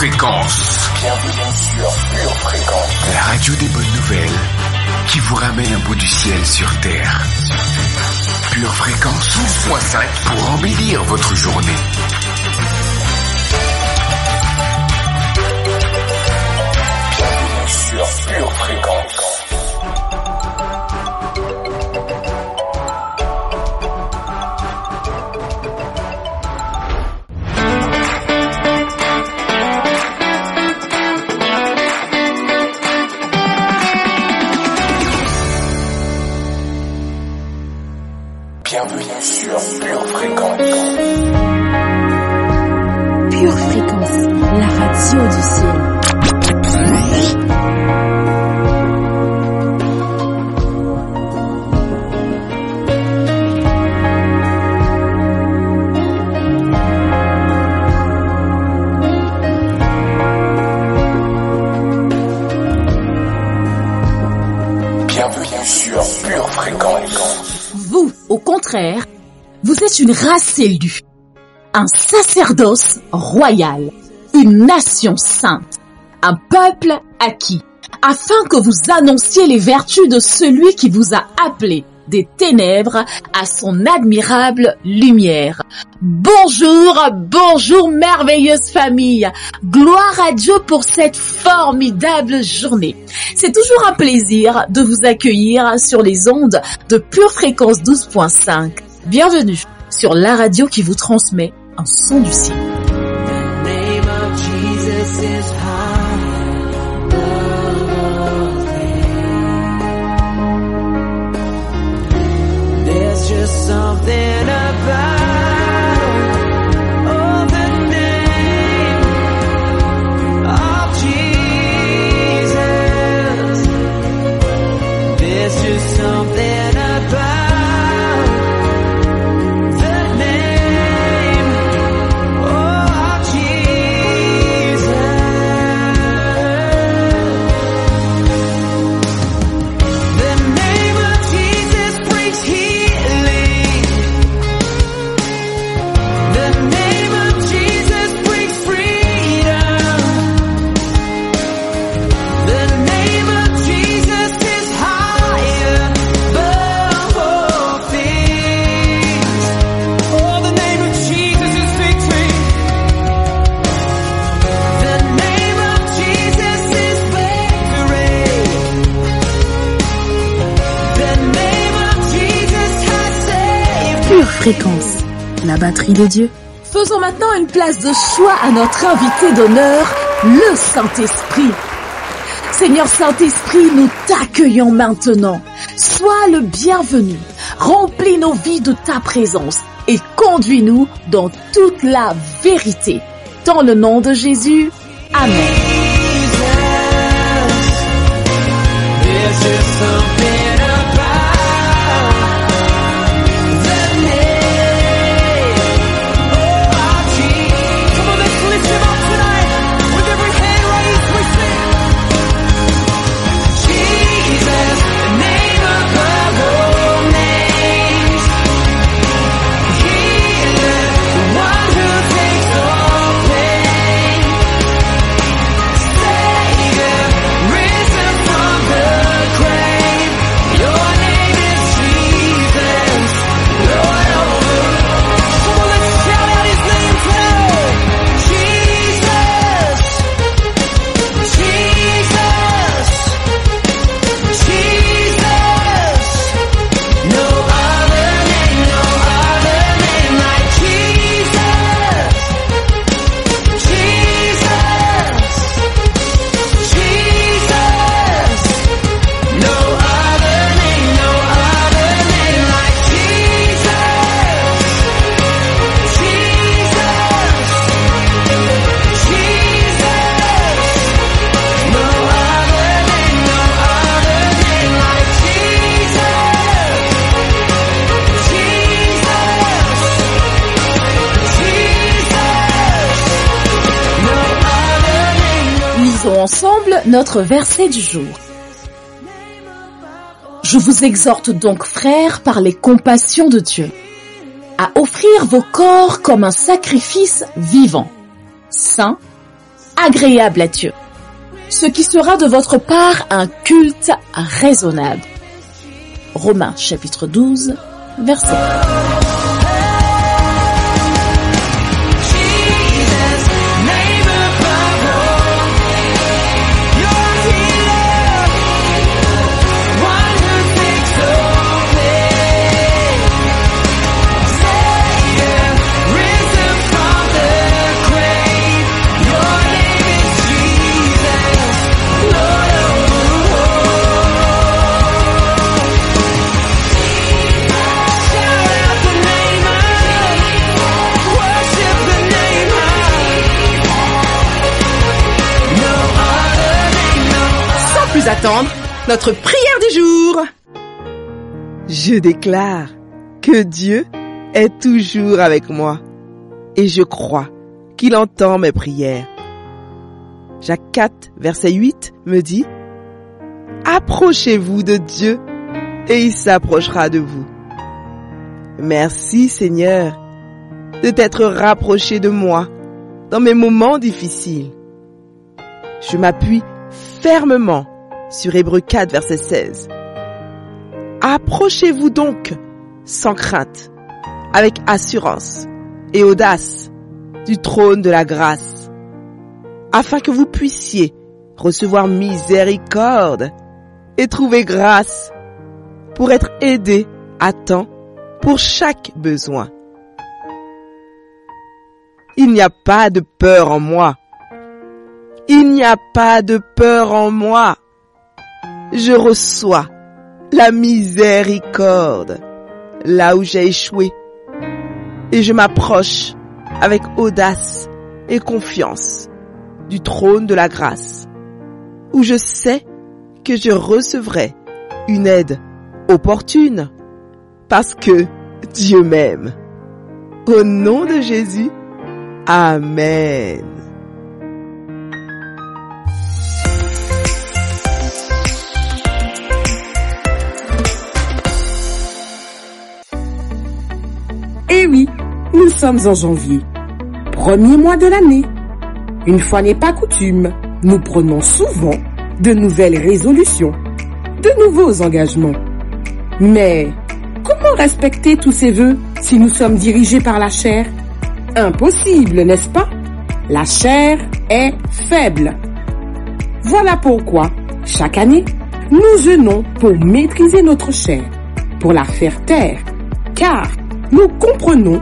Fréquence. Bienvenue sur Pure Fréquence. La radio des bonnes nouvelles qui vous ramène un bout du ciel sur Terre. Pure Fréquence 12.5 pour embellir votre journée. Bienvenue sur Pure Fréquence. Bienvenue sur Pure Fréquence. Pure Fréquence, la radio du ciel. Bienvenue sur Pure Fréquence. Vous, au contraire, vous êtes une race élue, un sacerdoce royal, une nation sainte, un peuple acquis, afin que vous annonciez les vertus de celui qui vous a appelé des ténèbres à son admirable lumière. Bonjour, bonjour merveilleuse famille. Gloire à Dieu pour cette formidable journée. C'est toujours un plaisir de vous accueillir sur les ondes de Pure Fréquence 12.5. Bienvenue sur la radio qui vous transmet un son du ciel. Something about the name of Jesus. There's just something about the name of Jesus. The name of Jesus brings healing. The name of Jesus brings freedom. The name of Jesus is higher above all things. Oh, the name of Jesus is victory. The name of Jesus is victory. The name of Jesus has saved. Pure Fréquence, la batterie de Dieu. Faisons maintenant une place de choix à notre invité d'honneur, le Saint-Esprit. Seigneur Saint-Esprit, nous t'accueillons maintenant. Sois le bienvenu. Remplis nos vies de ta présence et conduis-nous dans toute la vérité. Dans le nom de Jésus, Amen. There's just something about the name of Jesus. Come on, let's lift him up tonight. With every hand raised, we sing. Jesus, the name above all names. Healer, the one who takes all pain. Savior, risen from the grave. Your name is Jesus, Lord over all. Come on, let's shout out his name today. Jesus, Jesus, Jesus. No other name like Jesus. Jesus, Jesus. No other name like Jesus. Jesus, Jesus. No other name like Lisons ensemble notre verset du jour. Je vous exhorte donc, frères, par les compassions de Dieu, à offrir vos corps comme un sacrifice vivant, saint, agréable à Dieu, ce qui sera de votre part un culte raisonnable. Romains chapitre 12, verset 1. Plus attendre, notre prière du jour. Je déclare que Dieu est toujours avec moi et je crois qu'il entend mes prières. Jacques 4, verset 8 me dit: approchez-vous de Dieu et il s'approchera de vous. Merci Seigneur de t'être rapproché de moi dans mes moments difficiles. Je m'appuie fermement sur Hébreux 4, verset 16. Approchez-vous donc sans crainte, avec assurance et audace du trône de la grâce, afin que vous puissiez recevoir miséricorde et trouver grâce pour être aidé à temps pour chaque besoin. Il n'y a pas de peur en moi. Il n'y a pas de peur en moi. Je reçois la miséricorde là où j'ai échoué et je m'approche avec audace et confiance du trône de la grâce où je sais que je recevrai une aide opportune parce que Dieu m'aime. Au nom de Jésus, Amen. Eh oui, nous sommes en janvier, premier mois de l'année. Une fois n'est pas coutume, nous prenons souvent de nouvelles résolutions, de nouveaux engagements. Mais comment respecter tous ces vœux si nous sommes dirigés par la chair? Impossible, n'est-ce pas? La chair est faible. Voilà pourquoi, chaque année, nous jeûnons pour maîtriser notre chair, pour la faire taire, car nous comprenons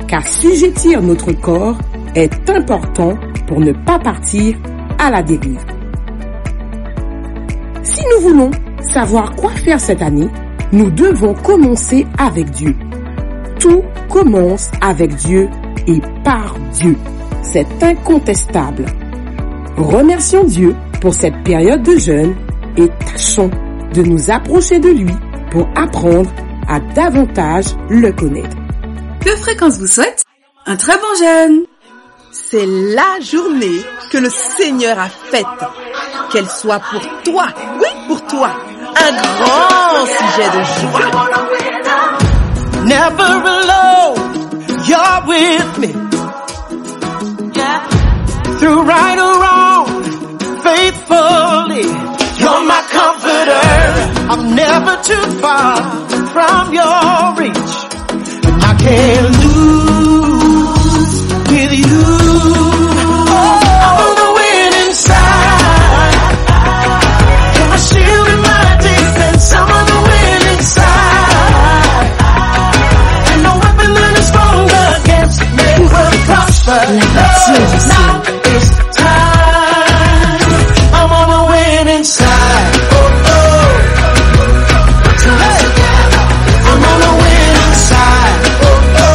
qu'assujettir notre corps est important pour ne pas partir à la dérive. Si nous voulons savoir quoi faire cette année, nous devons commencer avec Dieu. Tout commence avec Dieu et par Dieu. C'est incontestable. Remercions Dieu pour cette période de jeûne et tâchons de nous approcher de lui pour apprendre à davantage le connaître. Pure Fréquence vous souhaite un très bon jeûne. C'est la journée que le Seigneur a faite. Qu'elle soit pour toi, oui pour toi, un grand sujet de joie. Never alone, you're with me. Yeah. Through right or wrong, faithfully, you're my comforter. I'm never too far from your reach. I can't lose with you. I'm on the winning side. You're my shield and my defense. I'm on the winning side. And no weapon that is strong against me will prosper. Now is the time. I'm on the winning side. Oh, oh. Hey. I'm on the winning side. Oh, oh.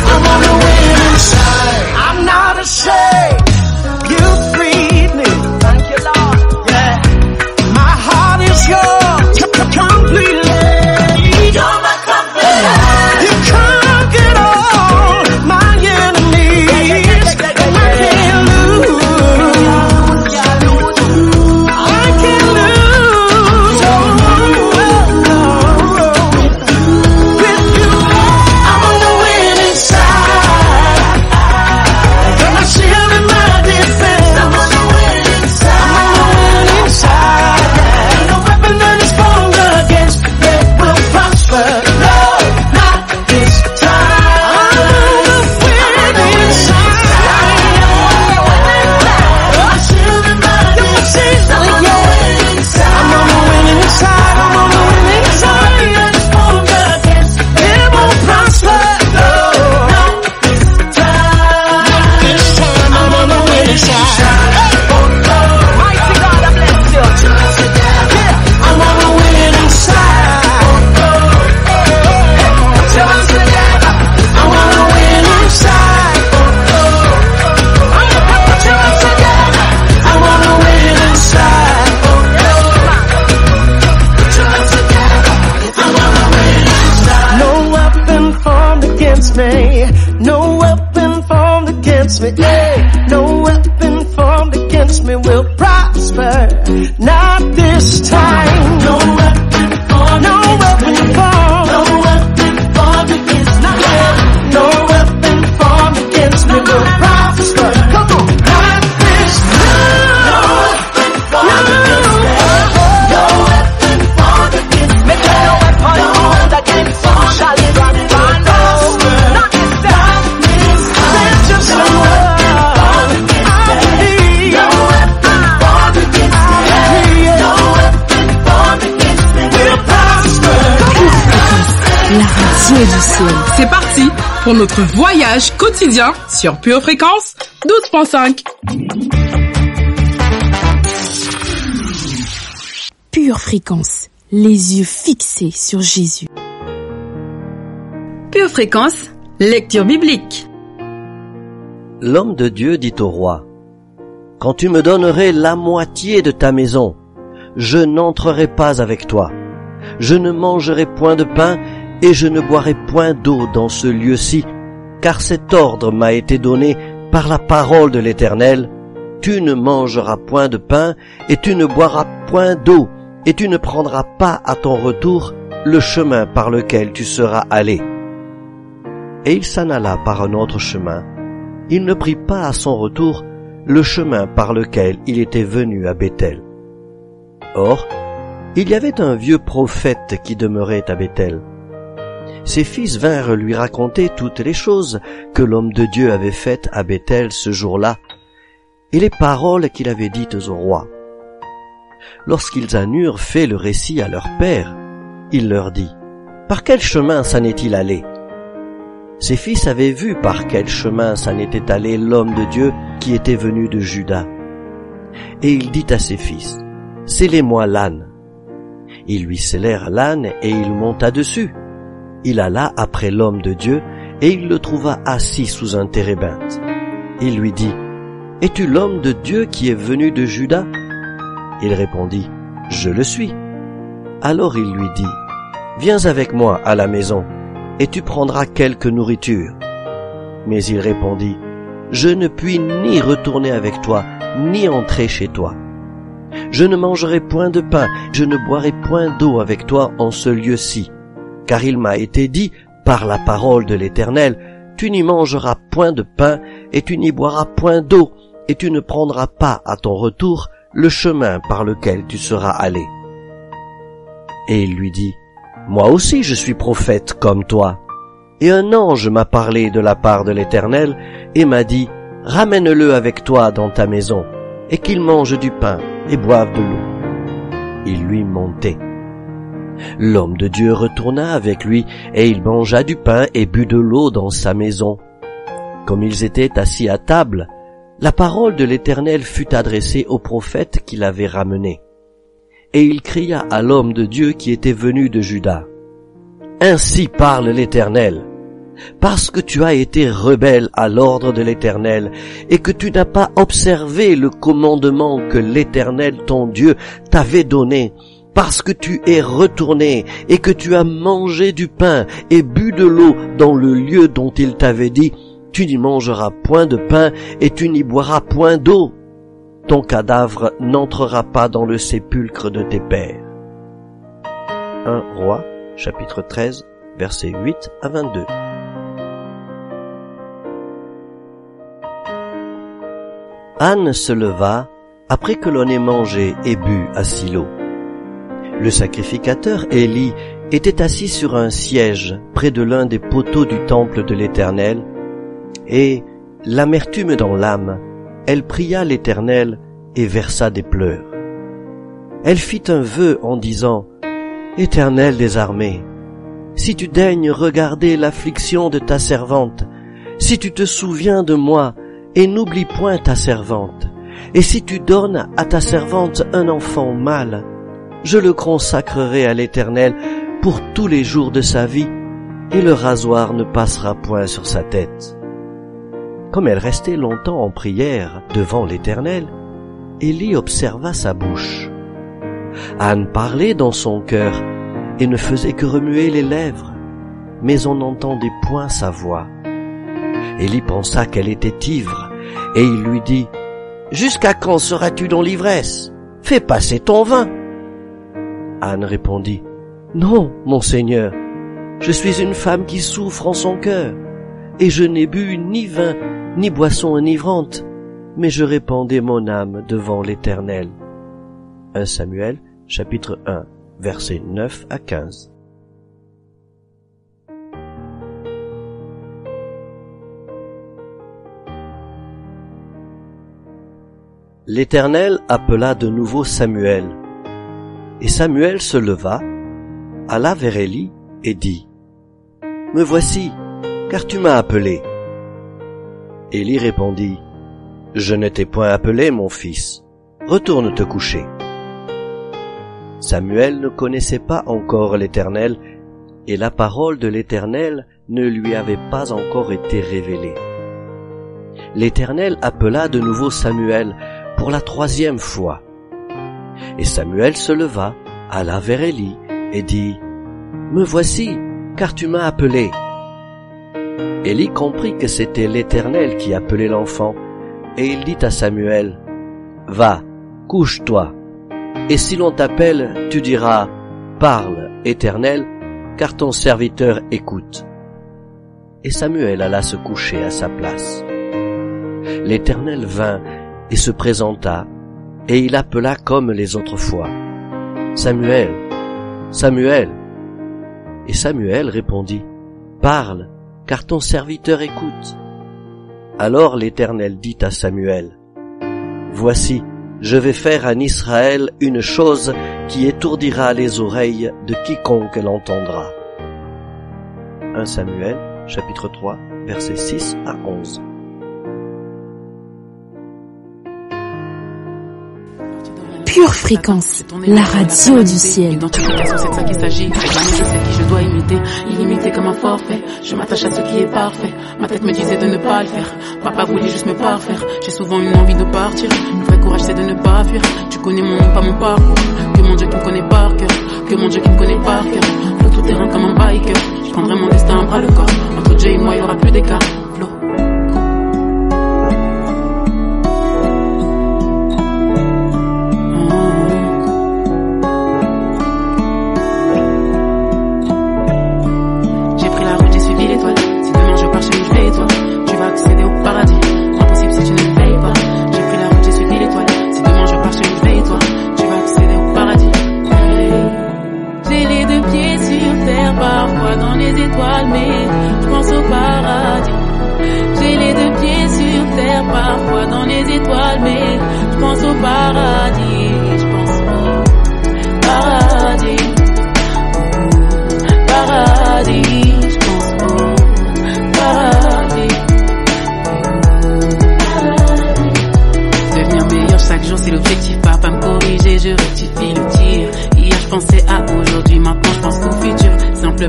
I'm on the winning side. I'm not ashamed. You freed me. Thank you, Lord. Yeah. My heart is yours completely. You're my comfort. You conquered all my against me. No weapon formed against me. Hey, no weapon formed against me will prosper. Not this time. No weapon formed. No weapon formed. No weapon formed against me. No weapon formed against me will prosper. Come on. Not this time. No weapon formed against me. No weapon formed against me. No weapon formed against me shall prosper. Not this time. That's just a word. I need. No weapon formed against me. No weapon formed against me will prosper. La radio du ciel. C'est parti pour notre voyage quotidien sur Pure Fréquence 12.5. Pure Fréquence, les yeux fixés sur Jésus. Pure Fréquence, lecture biblique. L'homme de Dieu dit au roi, « Quand tu me donnerais la moitié de ta maison, je n'entrerai pas avec toi. Je ne mangerai point de pain et je ne boirai point d'eau dans ce lieu-ci, car cet ordre m'a été donné par la parole de l'Éternel. Tu ne mangeras point de pain et tu ne boiras point d'eau, et tu ne prendras pas à ton retour le chemin par lequel tu seras allé. » Et il s'en alla par un autre chemin. Il ne prit pas à son retour le chemin par lequel il était venu à Béthel. Or, il y avait un vieux prophète qui demeurait à Béthel. Ses fils vinrent lui raconter toutes les choses que l'homme de Dieu avait faites à Béthel ce jour-là, et les paroles qu'il avait dites au roi. Lorsqu'ils en eurent fait le récit à leur père, il leur dit, « Par quel chemin s'en est-il allé ?» Ses fils avaient vu par quel chemin s'en était allé l'homme de Dieu qui était venu de Juda. Et il dit à ses fils, « Scellez-moi l'âne. » Ils lui scellèrent l'âne et il monta dessus. Il alla après l'homme de Dieu et il le trouva assis sous un térébinthe. Il lui dit, « Es-tu l'homme de Dieu qui est venu de Juda ?» Il répondit, « Je le suis. » Alors il lui dit, « Viens avec moi à la maison, et tu prendras quelque nourriture. » Mais il répondit, « Je ne puis ni retourner avec toi, ni entrer chez toi. Je ne mangerai point de pain, je ne boirai point d'eau avec toi en ce lieu-ci, car il m'a été dit, par la parole de l'Éternel, tu n'y mangeras point de pain, et tu n'y boiras point d'eau, et tu ne prendras pas à ton retour le chemin par lequel tu seras allé. » Et il lui dit, « Moi aussi je suis prophète comme toi. Et un ange m'a parlé de la part de l'Éternel et m'a dit, ramène-le avec toi dans ta maison, et qu'il mange du pain et boive de l'eau. » Il lui montait. L'homme de Dieu retourna avec lui, et il mangea du pain et but de l'eau dans sa maison. Comme ils étaient assis à table, la parole de l'Éternel fut adressée au prophète qui l'avait ramené. Et il cria à l'homme de Dieu qui était venu de Juda, « Ainsi parle l'Éternel, parce que tu as été rebelle à l'ordre de l'Éternel, et que tu n'as pas observé le commandement que l'Éternel ton Dieu t'avait donné, parce que tu es retourné, et que tu as mangé du pain et bu de l'eau dans le lieu dont il t'avait dit, tu n'y mangeras point de pain et tu n'y boiras point d'eau. Ton cadavre n'entrera pas dans le sépulcre de tes pères. » 1 Rois, chapitre 13, versets 8 à 22. Anne se leva après que l'on ait mangé et bu à Silo. Le sacrificateur Élie était assis sur un siège près de l'un des poteaux du temple de l'Éternel, et, l'amertume dans l'âme, elle pria l'Éternel et versa des pleurs. Elle fit un vœu en disant, « Éternel des armées, si tu daignes regarder l'affliction de ta servante, si tu te souviens de moi et n'oublie point ta servante, et si tu donnes à ta servante un enfant mâle, je le consacrerai à l'Éternel pour tous les jours de sa vie, et le rasoir ne passera point sur sa tête. » Comme elle restait longtemps en prière devant l'Éternel, Élie observa sa bouche. Anne parlait dans son cœur et ne faisait que remuer les lèvres. mais on n'entendait point sa voix. Élie pensa qu'elle était ivre, et il lui dit, « Jusqu'à quand seras-tu dans l'ivresse? Fais passer ton vin. » Anne répondit, « Non, mon Seigneur, je suis une femme qui souffre en son cœur, et je n'ai bu ni vin, ni boisson enivrante, mais je répandais mon âme devant l'Éternel. » 1 Samuel, chapitre 1, versets 9 à 15. L'Éternel appela de nouveau Samuel. Et Samuel se leva, alla vers Élie et dit, « Me voici, car tu m'as appelé. » Élie répondit, « Je ne t'ai point appelé, mon fils. Retourne te coucher. » Samuel ne connaissait pas encore l'Éternel, et la parole de l'Éternel ne lui avait pas encore été révélée. L'Éternel appela de nouveau Samuel pour la 3e fois. Et Samuel se leva, alla vers Élie et dit, « Me voici, car tu m'as appelé. » Élie comprit que c'était l'Éternel qui appelait l'enfant, et il dit à Samuel, « Va, couche-toi, et si l'on t'appelle, tu diras, « Parle, Éternel, car ton serviteur écoute. » Et Samuel alla se coucher à sa place. L'Éternel vint et se présenta, et il appela comme les autres fois, « Samuel, Samuel !» Et Samuel répondit, « Parle, car ton serviteur écoute. » Alors l'Éternel dit à Samuel, « Voici, je vais faire en Israël une chose qui étourdira les oreilles de quiconque l'entendra. » 1 Samuel, chapitre 3, versets 6 à 11. Pure Fréquence, la radio du ciel. Identification, c'est de ça qu'il s'agit. La musique, c'est celle qui je dois imiter. Illimité comme un forfait. Je m'attache à ce qui est parfait. Ma tête me disait de ne pas le faire. Papa voulait juste me parfaire. J'ai souvent une envie de partir. Le vrai courage, c'est de ne pas fuir. Tu connais mon nom, pas mon parcours. Que mon Dieu qui me connaît par cœur. Que mon Dieu qui me connaît par cœur. Flow tout terrain comme un biker. Je prendrai mon destin à bras le corps. Entre Dieu et moi, il y aura plus d'écart. Flow.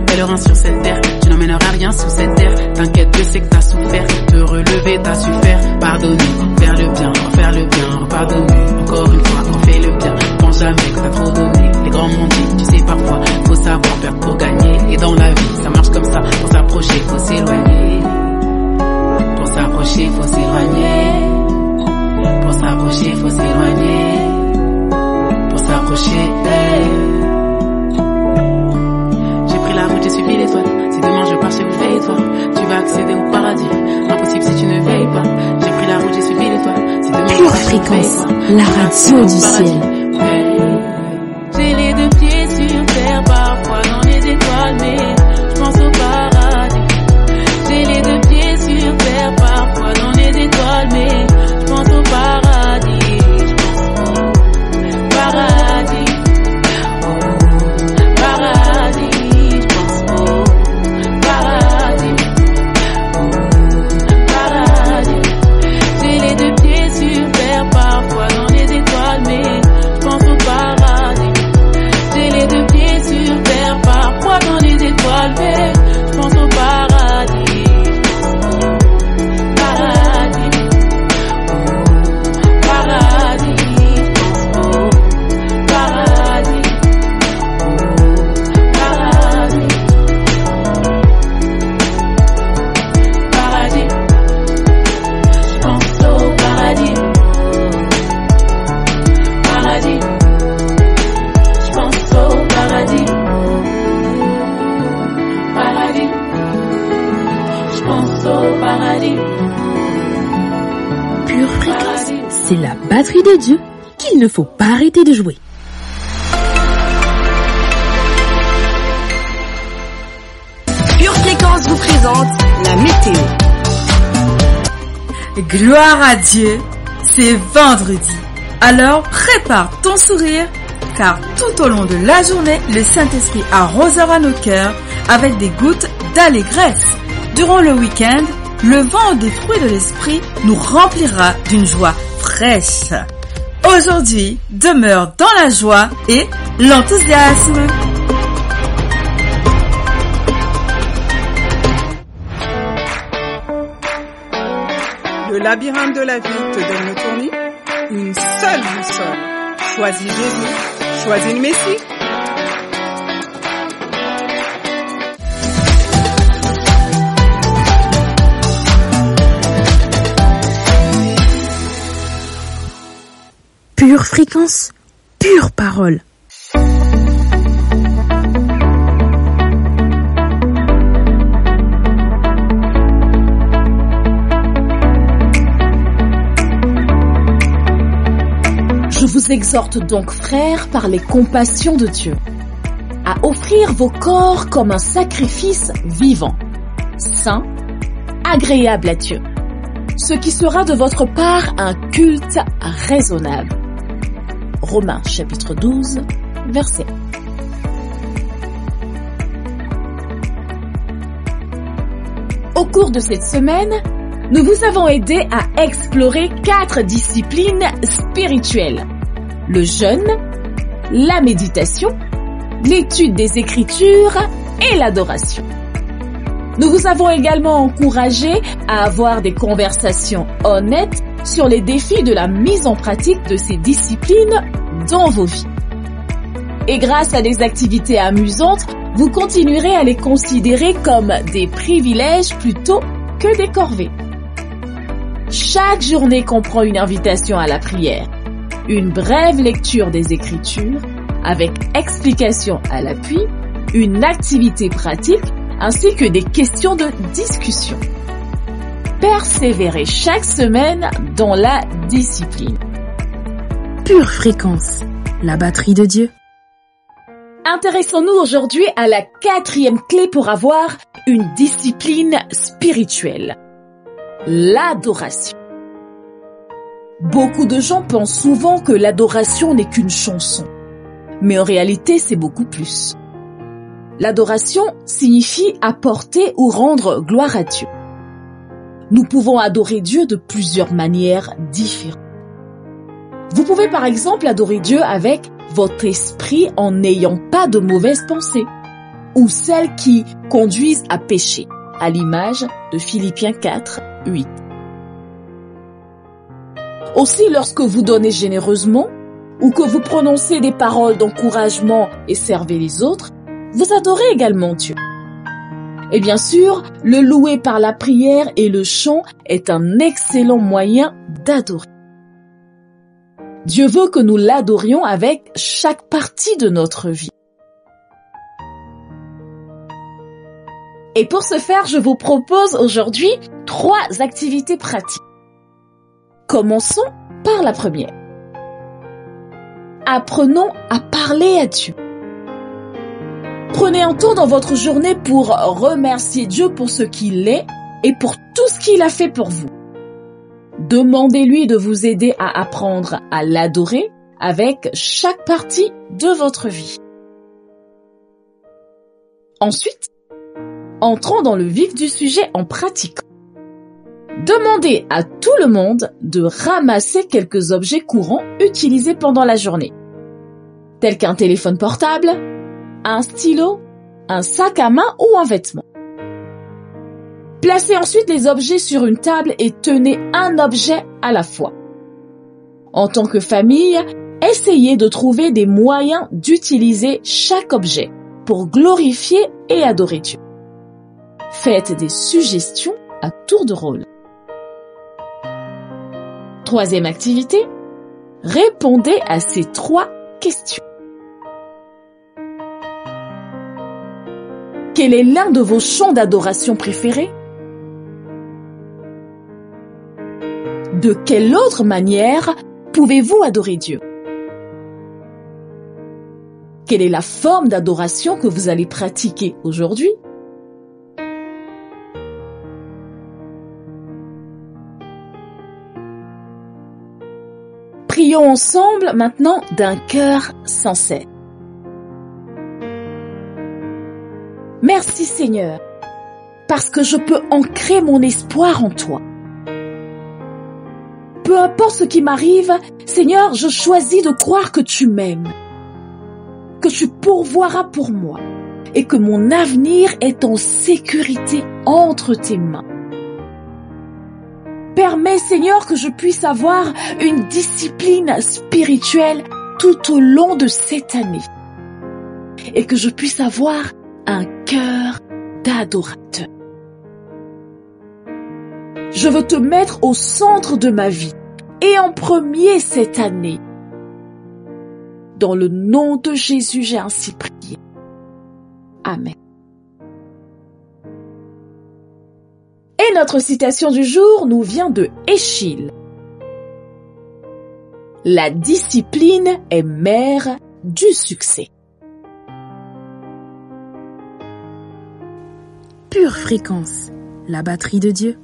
Pèlerin sur cette terre, tu n'emmèneras rien sous cette terre. T'inquiète, Dieu sait que t'as souffert. Te relever, t'as su faire. Pardonner, faire le bien, refaire le bien, repardonner. Encore une fois, refais le bien. Pense jamais que t'as trop donné. Les grands m'ont dit, tu sais parfois, faut savoir perdre pour gagner. Et dans la vie, ça marche comme ça. Pour s'approcher, faut s'éloigner. Pour s'approcher, faut s'éloigner. Pour s'approcher, faut s'éloigner. Pour s'approcher, j'ai suivi l'étoile. Si demain je pars, je veille toi. Tu vas accéder au paradis. Impossible si tu ne veilles pas. J'ai pris la route, j'ai suivi l'étoile. Si demain Pure Fréquence, la radio du ciel. J'ai les deux pieds sur terre, parfois dans les étoiles, mais je pense au paradis. J'ai les deux pieds sur terre, parfois dans les étoiles, mais je pense au paradis. Je pense au paradis. pense au paradis. Pure Fréquence, c'est la batterie des dieux qu'il ne faut pas arrêter de jouer. Pure Fréquence vous présente la météo. Gloire à Dieu, c'est vendredi. Alors prépare ton sourire, car tout au long de la journée, le Saint-Esprit arrosera nos cœurs avec des gouttes d'allégresse. Durant le week-end, le vent des fruits de l'Esprit nous remplira d'une joie fraîche. Aujourd'hui, demeure dans la joie et l'enthousiasme. Le labyrinthe de la vie te donne le tournis. Une seule boussole. Choisis Jésus. Choisis le Messie. Pure Fréquence, pure parole. Je vous exhorte donc, frères, par les compassions de Dieu, à offrir vos corps comme un sacrifice vivant, saint, agréable à Dieu, ce qui sera de votre part un culte raisonnable. Romains chapitre 12, verset 1. Au cours de cette semaine, nous vous avons aidé à explorer 4 disciplines spirituelles. Le jeûne, la méditation, l'étude des Écritures et l'adoration. Nous vous avons également encouragé à avoir des conversations honnêtes sur les défis de la mise en pratique de ces disciplines dans vos vies. Et grâce à des activités amusantes, vous continuerez à les considérer comme des privilèges plutôt que des corvées. Chaque journée comprend une invitation à la prière, une brève lecture des Écritures, avec explication à l'appui, une activité pratique, ainsi que des questions de discussion. Persévérez chaque semaine dans la discipline. Pure Fréquence, la batterie de Dieu. Intéressons-nous aujourd'hui à la 4e clé pour avoir une discipline spirituelle. L'adoration. Beaucoup de gens pensent souvent que l'adoration n'est qu'une chanson. Mais en réalité, c'est beaucoup plus. L'adoration signifie apporter ou rendre gloire à Dieu. Nous pouvons adorer Dieu de plusieurs manières différentes. Vous pouvez par exemple adorer Dieu avec votre esprit en n'ayant pas de mauvaises pensées, ou celles qui conduisent à pécher, à l'image de Philippiens 4, 8. Aussi, lorsque vous donnez généreusement, ou que vous prononcez des paroles d'encouragement et servez les autres, vous adorez également Dieu. Et bien sûr, le louer par la prière et le chant est un excellent moyen d'adorer. Dieu veut que nous l'adorions avec chaque partie de notre vie. Et pour ce faire, je vous propose aujourd'hui 3 activités pratiques. Commençons par la première. Apprenons à parler à Dieu. Prenez un temps dans votre journée pour remercier Dieu pour ce qu'il est et pour tout ce qu'il a fait pour vous. Demandez-lui de vous aider à apprendre à l'adorer avec chaque partie de votre vie. Ensuite, entrons dans le vif du sujet en pratiquant. Demandez à tout le monde de ramasser quelques objets courants utilisés pendant la journée, tels qu'un téléphone portable, un stylo, un sac à main ou un vêtement. Placez ensuite les objets sur une table et tenez un objet à la fois. En tant que famille, essayez de trouver des moyens d'utiliser chaque objet pour glorifier et adorer Dieu. Faites des suggestions à tour de rôle. 3e activité, répondez à ces 3 questions. Quel est l'un de vos chants d'adoration préférés? De quelle autre manière pouvez-vous adorer Dieu? Quelle est la forme d'adoration que vous allez pratiquer aujourd'hui? Prions ensemble maintenant d'un cœur sincère. Merci Seigneur, parce que je peux ancrer mon espoir en toi. Peu importe ce qui m'arrive, Seigneur, je choisis de croire que tu m'aimes, que tu pourvoiras pour moi et que mon avenir est en sécurité entre tes mains. Permets, Seigneur, que je puisse avoir une discipline spirituelle tout au long de cette année et que je puisse avoir un cœur d'adorateur. Je veux te mettre au centre de ma vie et en premier cette année. Dans le nom de Jésus, j'ai ainsi prié. Amen. Et notre citation du jour nous vient de Échille. La discipline est mère du succès. Pure fréquence, la batterie de Dieu.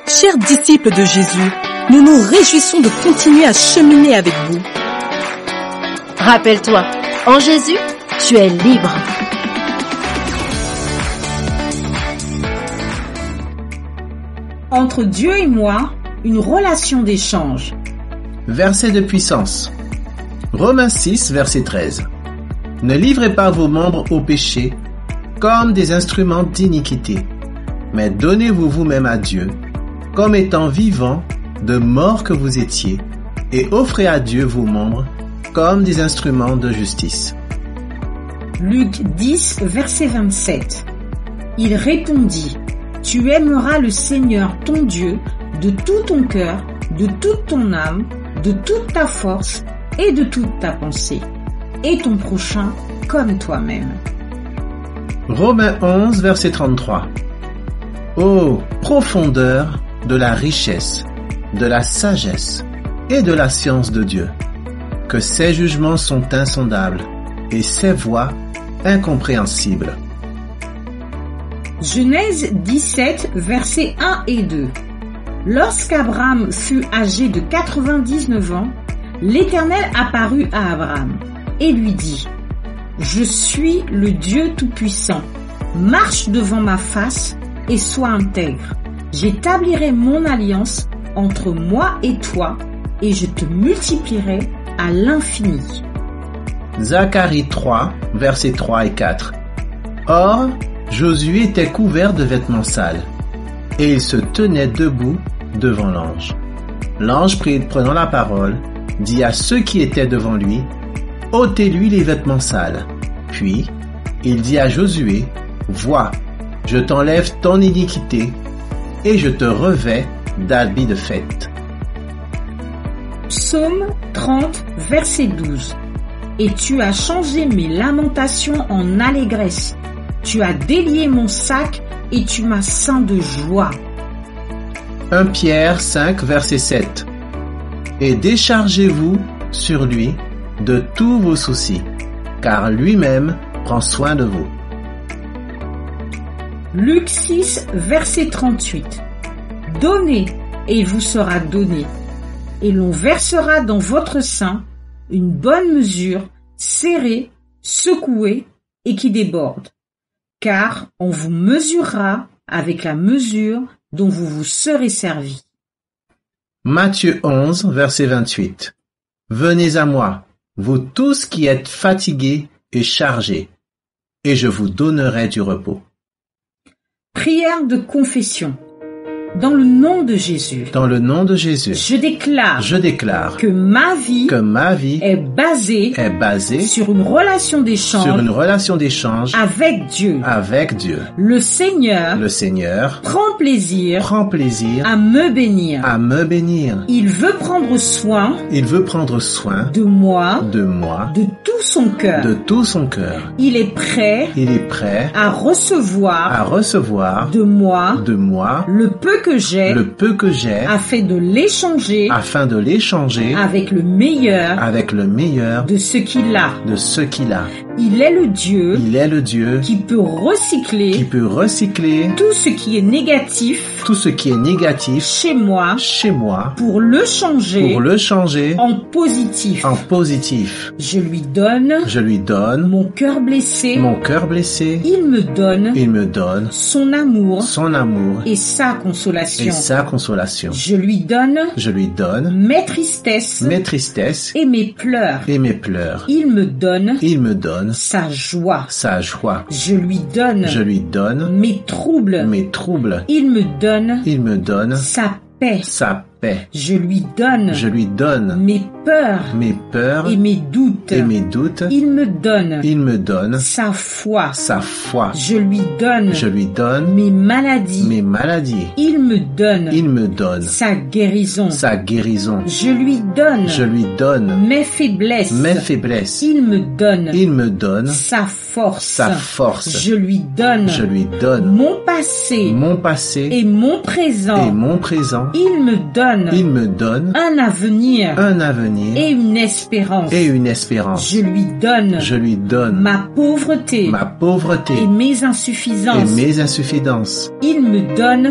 Chers disciples de Jésus, nous nous réjouissons de continuer à cheminer avec vous. Rappelle-toi, en Jésus, tu es libre. Entre Dieu et moi, une relation d'échange. Verset de puissance. Romains 6, verset 13. Ne livrez pas vos membres au péché comme des instruments d'iniquité, mais donnez-vous vous-même à Dieu comme étant vivants de mort que vous étiez, et offrez à Dieu vos membres comme des instruments de justice. Luc 10, verset 27. Il répondit, « Tu aimeras le Seigneur ton Dieu de tout ton cœur, de toute ton âme, de toute ta force et de toute ta pensée, et ton prochain comme toi-même. » Romains 11, verset 33. Ô profondeur de la richesse, de la sagesse et de la science de Dieu, que ses jugements sont insondables et ses voies incompréhensibles. Genèse 17, versets 1 et 2. Lorsqu'Abraham fut âgé de 99 ans, l'Éternel apparut à Abraham et lui dit, « Je suis le Dieu Tout-Puissant, marche devant ma face et sois intègre. J'établirai mon alliance entre moi et toi et je te multiplierai à l'infini. » Zacharie 3, versets 3 et 4. Or, Josué était couvert de vêtements sales, et il se tenait debout devant l'ange. L'ange, prenant la parole, dit à ceux qui étaient devant lui, « ôtez-lui les vêtements sales. » Puis, il dit à Josué, « Vois, je t'enlève ton iniquité, et je te revêts d'habits de fête. » Psaume 30, verset 12. Et tu as changé mes lamentations en allégresse. Tu as délié mon sac et tu m'as ceint de joie. 1 Pierre 5, verset 7. Et déchargez-vous sur lui de tous vos soucis, car lui-même prend soin de vous. Luc 6, verset 38. Donnez et il vous sera donné, et l'on versera dans votre sein une bonne mesure, serrée, secouée et qui déborde. Car on vous mesurera avec la mesure dont vous vous serez servi. Matthieu 11, verset 28. Venez à moi, vous tous qui êtes fatigués et chargés, et je vous donnerai du repos. Prière de confession. Dans le nom de Jésus. Dans le nom de Jésus. Je déclare que ma vie est basée sur une relation d'échange avec Dieu. Le Seigneur prend plaisir à me bénir. Il veut prendre soin de moi de tout son cœur. Il est prêt à recevoir de moi le peu que j'ai afin de l'échanger avec le meilleur de ce qu'il a. Il est le Dieu qui peut recycler tout ce qui est négatif chez moi pour le changer en positif. Je lui donne mon cœur blessé. Il me donne son amour et sa consolation. Je lui donne mes tristesses et mes pleurs. Il me donne sa joie. Je lui donne mes troubles. Il me donne sa paix. Je lui donne mes peurs et mes doutes. Il me donne sa foi. Je lui donne mes maladies. Il me donne sa guérison. Je lui donne mes faiblesses. Il me donne sa force. Je lui donne mon passé et mon présent. Il me donne un avenir et une espérance. Je lui donne ma pauvreté et mes insuffisances. Il me donne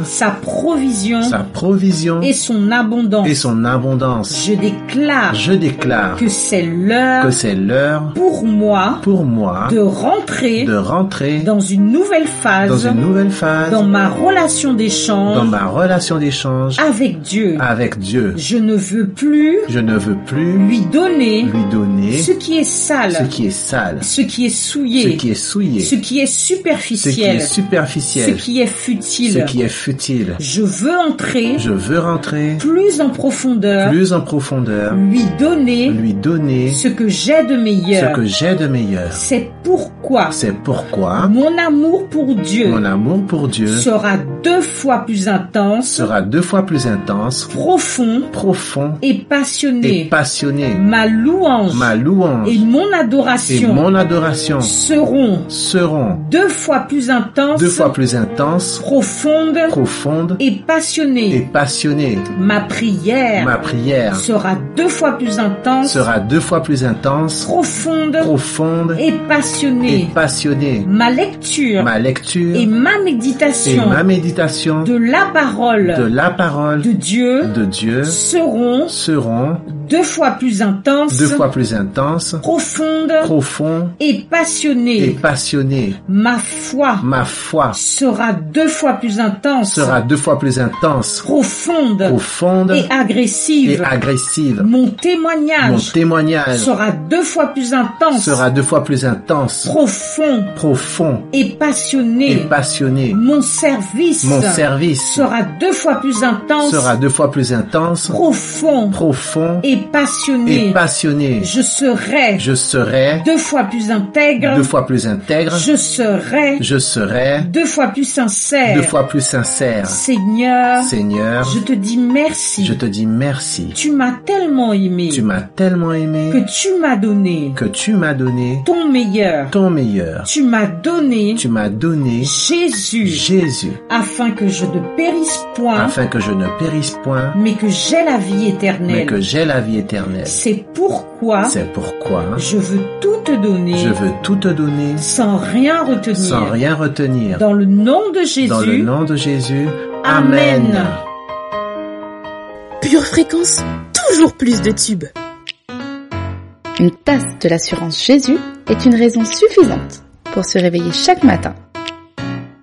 sa provision et son abondance. Je déclare que c'est l'heure pour moi de rentrer dans une nouvelle phase dans ma relation d'échange avec Dieu. Je ne veux plus lui donner ce qui est sale, ce qui est souillé, ce qui est superficiel, ce qui est futile. Je veux entrer plus en profondeur, lui donner ce que j'ai de meilleur. C'est pourquoi mon amour pour Dieu sera 2 fois plus intense, profond et passionné. Ma louange et mon adoration seront 2 fois plus intenses, profondes et passionnées. Ma prière sera 2 fois plus intense, profonde et passionnée. Ma lecture et ma méditation de la parole de Dieu seront 2 fois plus intenses, profondes et passionnées. Ma foi sera 2 fois plus intense, profonde et agressive. Mon témoignage sera 2 fois plus intense, profond et passionné. Mon service sera 2 fois plus intense, profond et passionné. Je serai 2 fois plus intègre. Je serai 2 fois plus sincère. Seigneur, je te dis merci. Tu m'as tellement aimé que tu m'as donné ton meilleur. Tu m'as donné Jésus afin que je ne périsse point, mais que j'ai la vie éternelle. C'est pourquoi je veux tout te donner sans rien retenir. Dans le nom de Jésus. Amen. Pure Fréquence, toujours plus de tubes. Une tasse de l'assurance Jésus est une raison suffisante pour se réveiller chaque matin.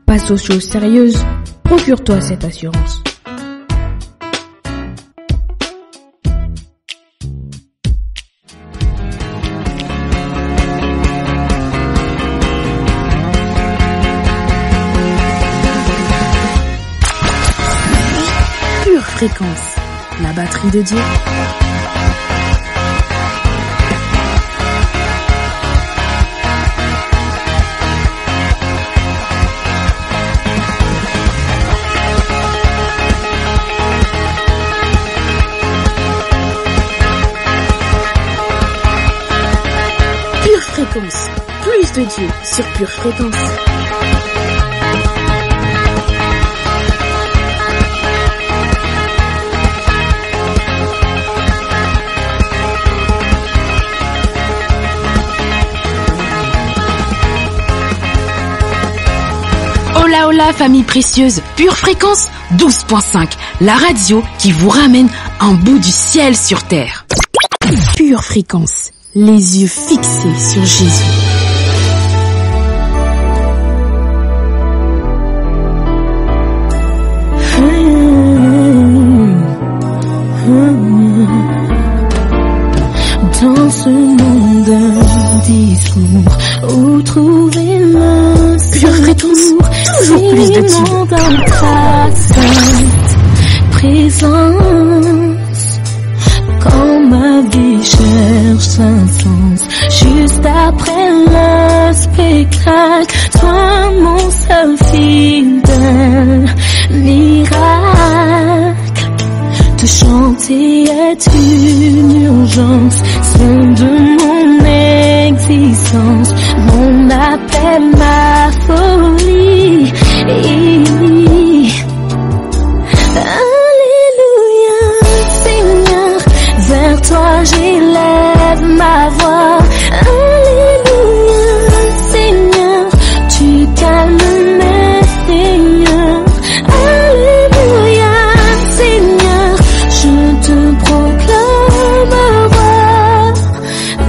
Passe aux choses sérieuses, procure-toi cette assurance. Fréquence, la batterie de Dieu. Pure Fréquence, plus de Dieu sur Pure Fréquence. Hola hola famille précieuse, Pure Fréquence 12.5, la radio qui vous ramène un bout du ciel sur terre. Pure Fréquence, les yeux fixés sur Jésus. Dans ce monde d'un discours où trouver le Pure Fréquence, toujours plus de tubes. dans ta sainte présence, quand ma vie cherche un sens, juste après le spectacle, toi mon seul fidèle miracle. Te chanter est une urgence, son de mon existence, mon appel, ma folie. Alléluia, Seigneur, vers toi j'élève ma voix. Alléluia, Seigneur, tu calmes mes seigneurs. Alléluia, Seigneur, je te proclame roi.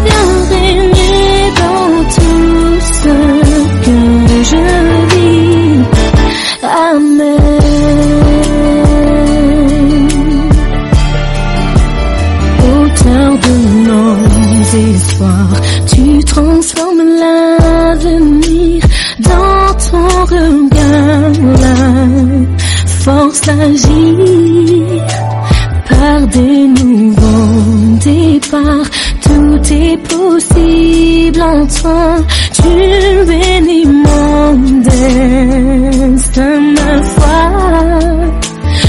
Viens régner dans tout ce que je vis. Amen. Auteur de nos espoirs, tu transformes l'avenir dans ton regard. La force d'agir par des nouveaux départs. Tout est possible en toi, tu bénis mon destin, ma foi.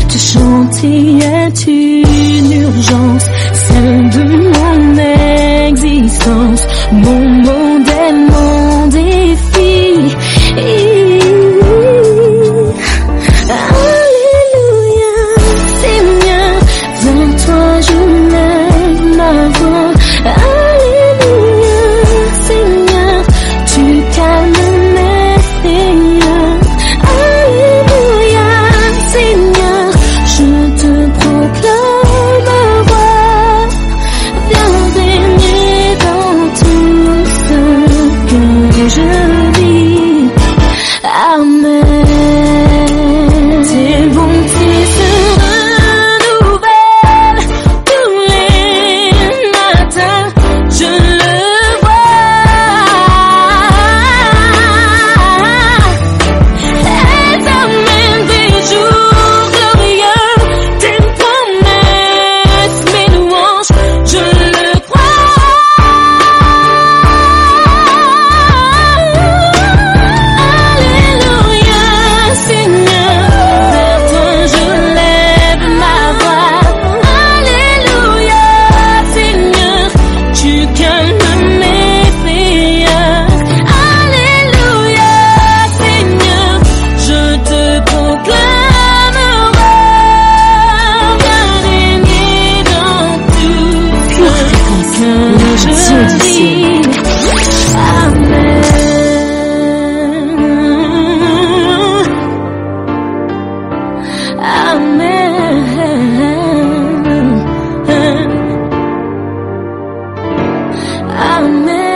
Te chanter est une urgence, celle de mon existence, mon modèle, mon défi. Alléluia, Seigneur, vers toi je lève ma voix. Alléluia, Seigneur, tu calmes mes seigneurs. Alléluia, Seigneur, je te proclame roi. Viens régner dans tout ce que je vis. Amen. Tes bontés se renouvellent tous les matins, je le vois. Elles amènent des jours glorieux, tes promesses, mes louanges, je le crois. Alléluia, Seigneur, vers toi je lève ma voix. Alléluia, Seigneur, tu calmes mes prières. Alléluia, Seigneur, je te proclame roi. Viens régner dans tout ce que je vis. Amen.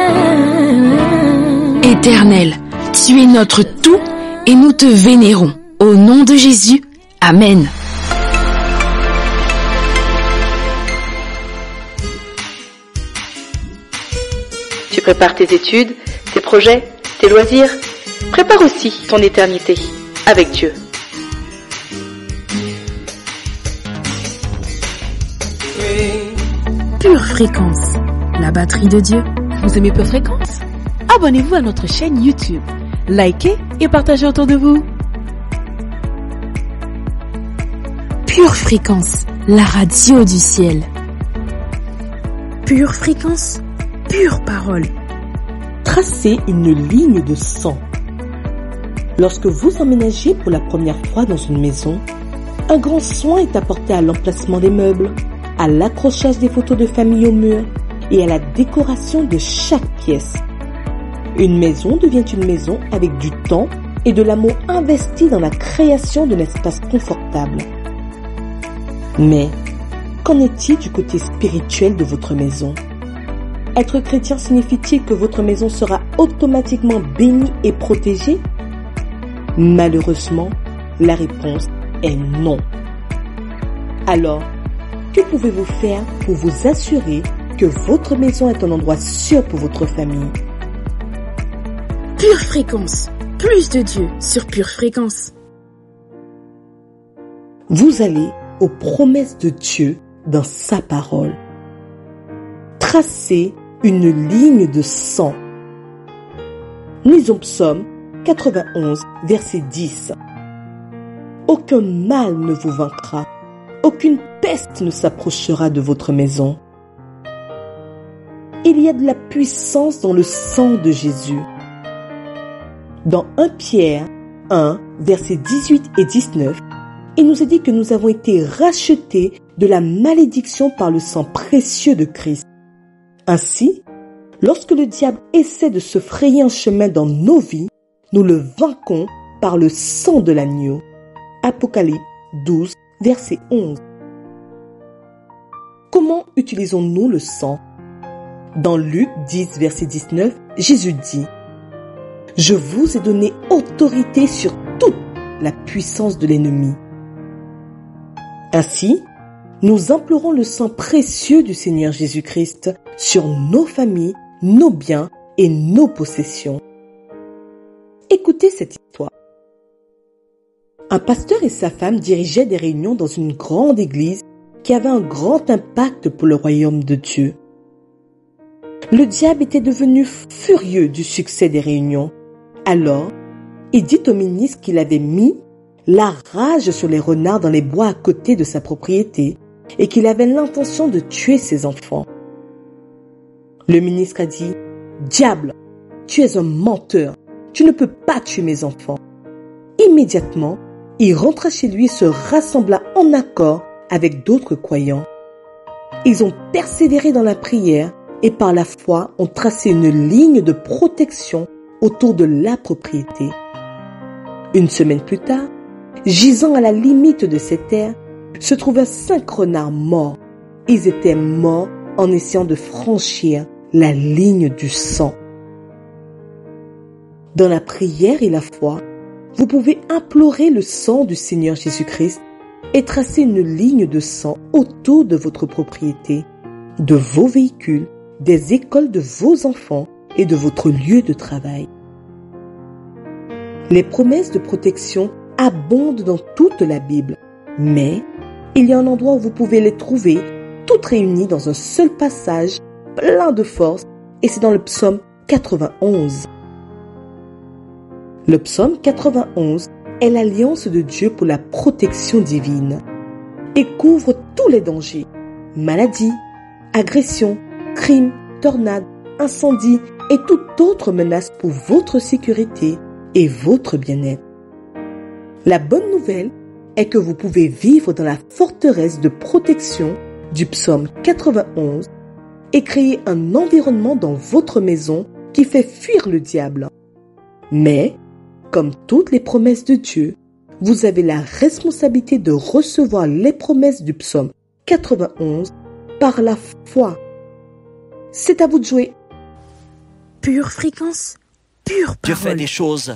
Amen. Éternel, tu es notre tout et nous te vénérons. Au nom de Jésus, Amen. Tu prépares tes études, tes projets, tes loisirs. Prépare aussi ton éternité avec Dieu. Pure Fréquence, la batterie de Dieu. Vous aimez Pure Fréquence? Abonnez-vous à notre chaîne YouTube, likez et partagez autour de vous. Pure Fréquence, la radio du ciel. Pure Fréquence, pure parole. Tracez une ligne de sang. Lorsque vous emménagez pour la première fois dans une maison, un grand soin est apporté à l'emplacement des meubles, à l'accrochage des photos de famille au mur et à la décoration de chaque pièce. Une maison devient une maison avec du temps et de l'amour investi dans la création d'un espace confortable. Mais qu'en est-il du côté spirituel de votre maison? Être chrétien signifie-t-il que votre maison sera automatiquement bénie et protégée? Malheureusement, la réponse est non. Alors, que pouvez-vous faire pour vous assurer que votre maison est un endroit sûr pour votre famille? Pure Fréquence, plus de Dieu sur Pure Fréquence. Vous allez aux promesses de Dieu dans sa parole. Tracez une ligne de sang. Lisons Psaume 91, verset 10. Aucun mal ne vous vaincra, aucune peste ne s'approchera de votre maison. Il y a de la puissance dans le sang de Jésus. Dans 1 Pierre 1, versets 18 et 19, il nous est dit que nous avons été rachetés de la malédiction par le sang précieux de Christ. Ainsi, lorsque le diable essaie de se frayer un chemin dans nos vies, nous le vainquons par le sang de l'agneau. Apocalypse 12, verset 11. Comment utilisons-nous le sang? Dans Luc 10, verset 19, Jésus dit « Je vous ai donné autorité sur toute la puissance de l'ennemi. » Ainsi, nous implorons le sang précieux du Seigneur Jésus-Christ sur nos familles, nos biens et nos possessions. Écoutez cette histoire. Un pasteur et sa femme dirigeaient des réunions dans une grande église qui avait un grand impact pour le royaume de Dieu. Le diable était devenu furieux du succès des réunions. Alors, il dit au ministre qu'il avait mis la rage sur les renards dans les bois à côté de sa propriété et qu'il avait l'intention de tuer ses enfants. Le ministre a dit « Diable, tu es un menteur, tu ne peux pas tuer mes enfants. » Immédiatement, il rentra chez lui et se rassembla en accord avec d'autres croyants. Ils ont persévéré dans la prière et par la foi ont tracé une ligne de protection autour de la propriété. Une semaine plus tard, gisant à la limite de ces terres, se trouvaient 5 renards morts. Ils étaient morts en essayant de franchir la ligne du sang. Dans la prière et la foi, vous pouvez implorer le sang du Seigneur Jésus-Christ et tracer une ligne de sang autour de votre propriété, de vos véhicules, des écoles de vos enfants et de votre lieu de travail. Les promesses de protection abondent dans toute la Bible, mais il y a un endroit où vous pouvez les trouver toutes réunies dans un seul passage plein de force et c'est dans le psaume 91. Le psaume 91 est l'alliance de Dieu pour la protection divine et couvre tous les dangers, maladies, agressions, crimes, tornades, incendies et toute autre menace pour votre sécurité et votre bien-être. La bonne nouvelle est que vous pouvez vivre dans la forteresse de protection du psaume 91 et créer un environnement dans votre maison qui fait fuir le diable. Mais, comme toutes les promesses de Dieu, vous avez la responsabilité de recevoir les promesses du psaume 91 par la foi. C'est à vous de jouer. Pure Fréquence, pure parole. Dieu fait des choses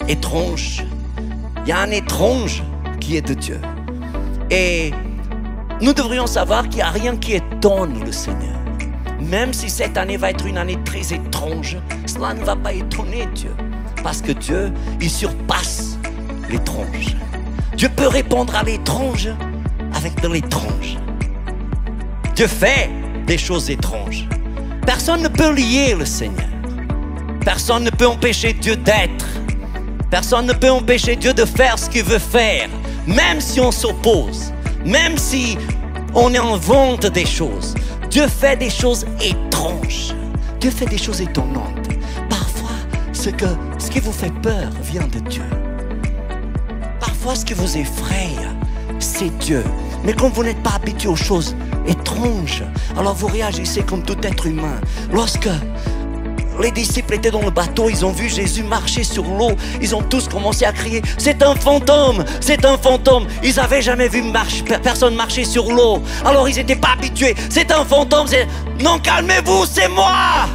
étranges. Il y a un étrange qui est de Dieu. Et nous devrions savoir qu'il n'y a rien qui étonne le Seigneur. Même si cette année va être une année très étrange, cela ne va pas étonner Dieu. Parce que Dieu, il surpasse l'étrange. Dieu peut répondre à l'étrange avec de l'étrange. Dieu fait des choses étranges. Personne ne peut lier le Seigneur. Personne ne peut empêcher Dieu d'être. Personne ne peut empêcher Dieu de faire ce qu'il veut faire. Même si on s'oppose, même si on invente des choses, Dieu fait des choses étranges. Dieu fait des choses étonnantes. Parfois, ce qui vous fait peur vient de Dieu. Parfois, ce qui vous effraie, c'est Dieu. Mais quand vous n'êtes pas habitué aux choses étranges, alors vous réagissez comme tout être humain. Lorsque les disciples étaient dans le bateau, ils ont vu Jésus marcher sur l'eau. Ils ont tous commencé à crier « C'est un fantôme! C'est un fantôme !» Ils n'avaient jamais vu personne marcher sur l'eau. Alors ils n'étaient pas habitués. « C'est un fantôme! » Non, calmez-vous, c'est moi!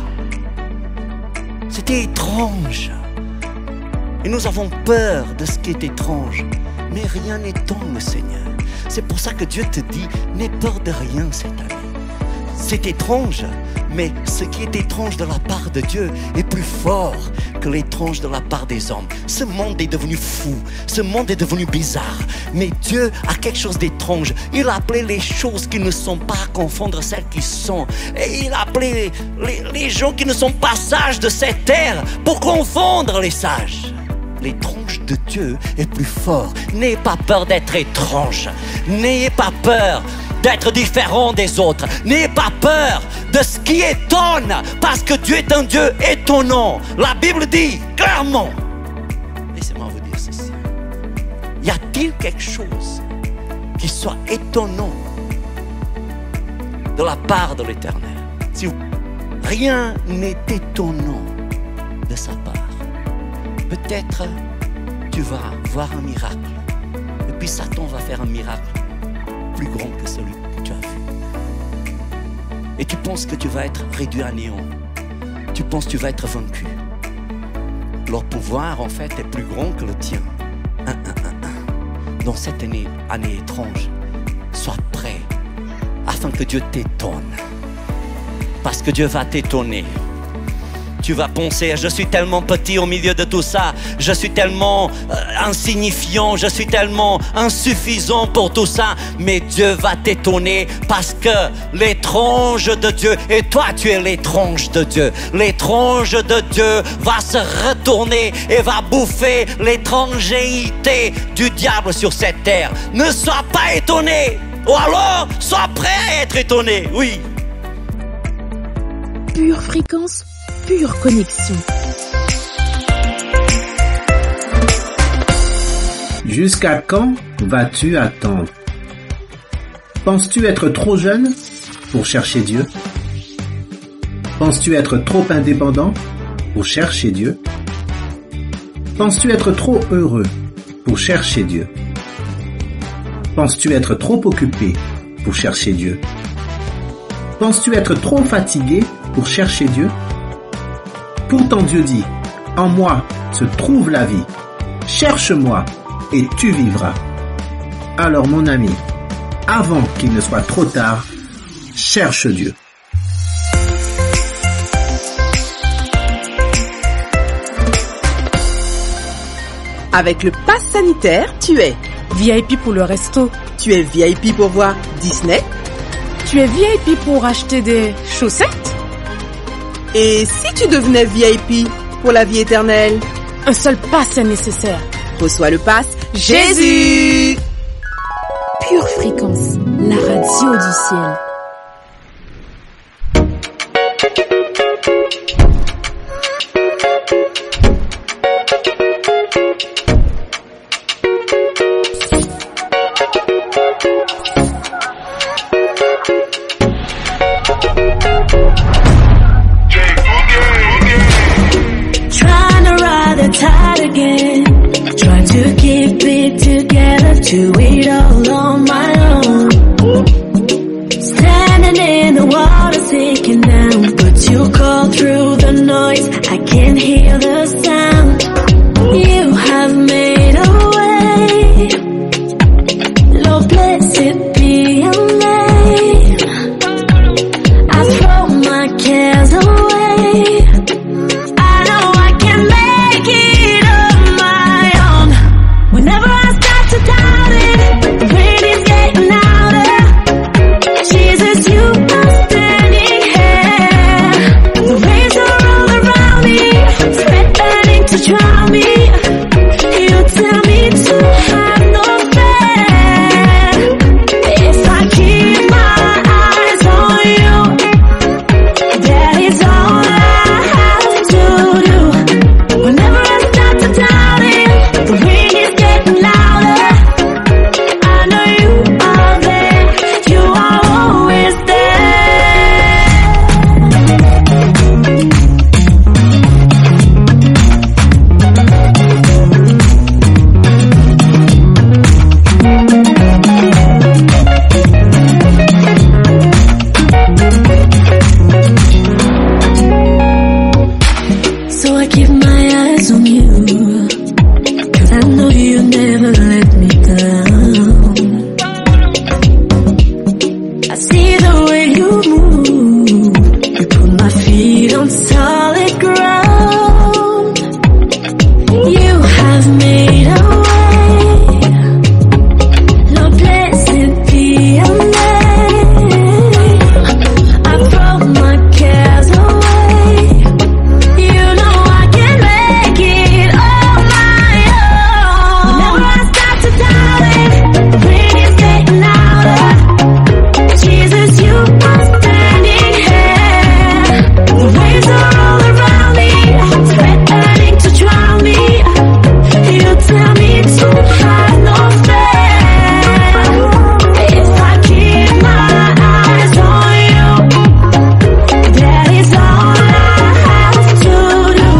C'était étrange. Et nous avons peur de ce qui est étrange. Mais rien n'étonne le Seigneur. C'est pour ça que Dieu te dit « N'aie peur de rien cette année. » C'est étrange, mais ce qui est étrange de la part de Dieu est plus fort que l'étrange de la part des hommes. Ce monde est devenu fou, ce monde est devenu bizarre, mais Dieu a quelque chose d'étrange. Il a appelé les choses qui ne sont pas à confondre celles qui sont. Et il a appelé les gens qui ne sont pas sages de cette terre pour confondre les sages. L'étrange de Dieu est plus fort. N'ayez pas peur d'être étrange. N'ayez pas peur d'être différent des autres. N'ayez pas peur de ce qui étonne, parce que Dieu est un Dieu étonnant. La Bible dit clairement, laissez-moi vous dire ceci, y a-t-il quelque chose qui soit étonnant de la part de l'Éternel? Rien n'est étonnant de sa part. Peut-être tu vas voir un miracle, et puis Satan va faire un miracle plus grand que celui que tu as vu. Et tu penses que tu vas être réduit à néant. Tu penses que tu vas être vaincu. Leur pouvoir, en fait, est plus grand que le tien. Dans cette année étrange, sois prêt afin que Dieu t'étonne. Parce que Dieu va t'étonner. Tu vas penser, je suis tellement petit au milieu de tout ça, je suis tellement insignifiant, je suis tellement insuffisant pour tout ça, mais Dieu va t'étonner parce que l'étrange de Dieu, et toi tu es l'étrange de Dieu, l'étrange de Dieu va se retourner et va bouffer l'étrangeté du diable sur cette terre. Ne sois pas étonné, ou alors sois prêt à être étonné, oui. Pure fréquence, pure connexion. Jusqu'à quand vas-tu attendre? Penses-tu être trop jeune pour chercher Dieu? Penses-tu être trop indépendant pour chercher Dieu? Penses-tu être trop heureux pour chercher Dieu? Penses-tu être trop occupé pour chercher Dieu? Penses-tu être trop fatigué pour chercher Dieu? Pourtant Dieu dit, en moi se trouve la vie. Cherche-moi et tu vivras. Alors mon ami, avant qu'il ne soit trop tard, cherche Dieu. Avec le pass sanitaire, tu es VIP pour le resto. Tu es VIP pour voir Disney. Tu es VIP pour acheter des chaussettes. Et si tu devenais VIP pour la vie éternelle? Un seul pass est nécessaire. Reçois le pass Jésus. Pure fréquence, la radio du ciel. Trying to keep it together, do it all on my own. Standing in the water, sinking down, but you call through the noise, I can hear the sound. You have made a way, Lord blessed be your name. I throw my cares away. You are standing drown me. You tell me to have no fear. If I keep my eyes on you, that is all I have to do. Whenever I start to doubt it, the wind is getting louder. I know you are there, you are always So I keep my eyes on you, 'cause I know you never let me down. I see the way you move, you put my feet on solid ground. You have made a way, Lord blessed be your name. I brought my cares away. You know I can make it on my own. Whenever I start to doubt it, the wind is getting louder. Jesus, you are standing here. The waves are all around me, threatening to drown me. You tell me to have no fear. If I keep my eyes on you, that is all I have to do.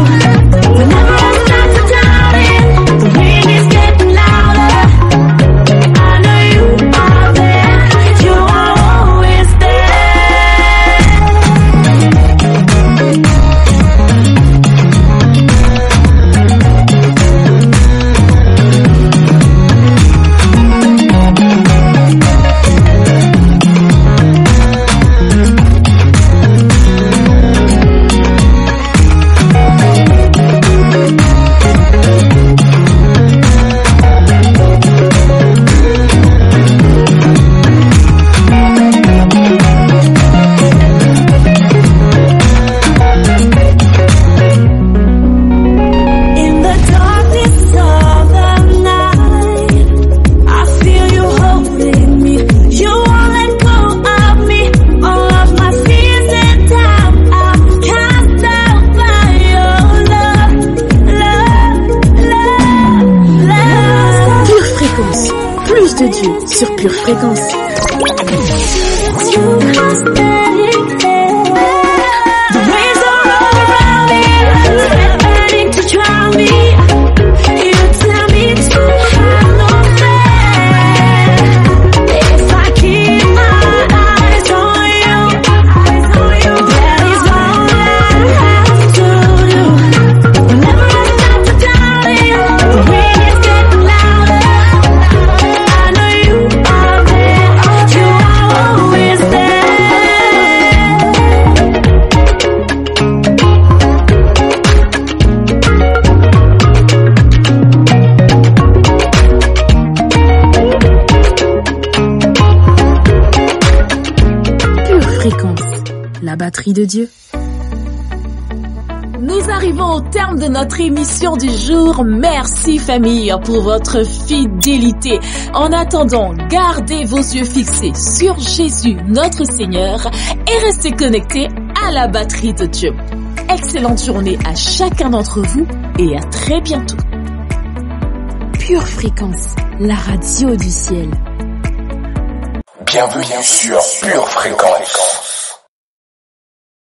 Whenever I start to doubt it, the wind is getting louder. I know you are there, you are always in the darkness of the night. I feel you holding me. You won't let go of me. All of my fears and doubt are cast out by your love, love. Pure Fréquence, plus de Dieu sur Pure Fréquence. You are standing there. The waves are all around me, threatening to drown me. You tell me to have no fear. If I keep my eyes on you, that is all I have to do. Whenever I start to doubt it, the wind is getting louder. I know you are there, you are always there. Pure Fréquence, la batterie de Dieu. Nous arrivons au terme de notre émission du jour. Merci famille pour votre fidélité. En attendant, gardez vos yeux fixés sur Jésus notre Seigneur et restez connectés à la batterie de Dieu. Excellente journée à chacun d'entre vous et à très bientôt. Pure Fréquence, la radio du ciel. Bienvenue sur Pure Fréquence.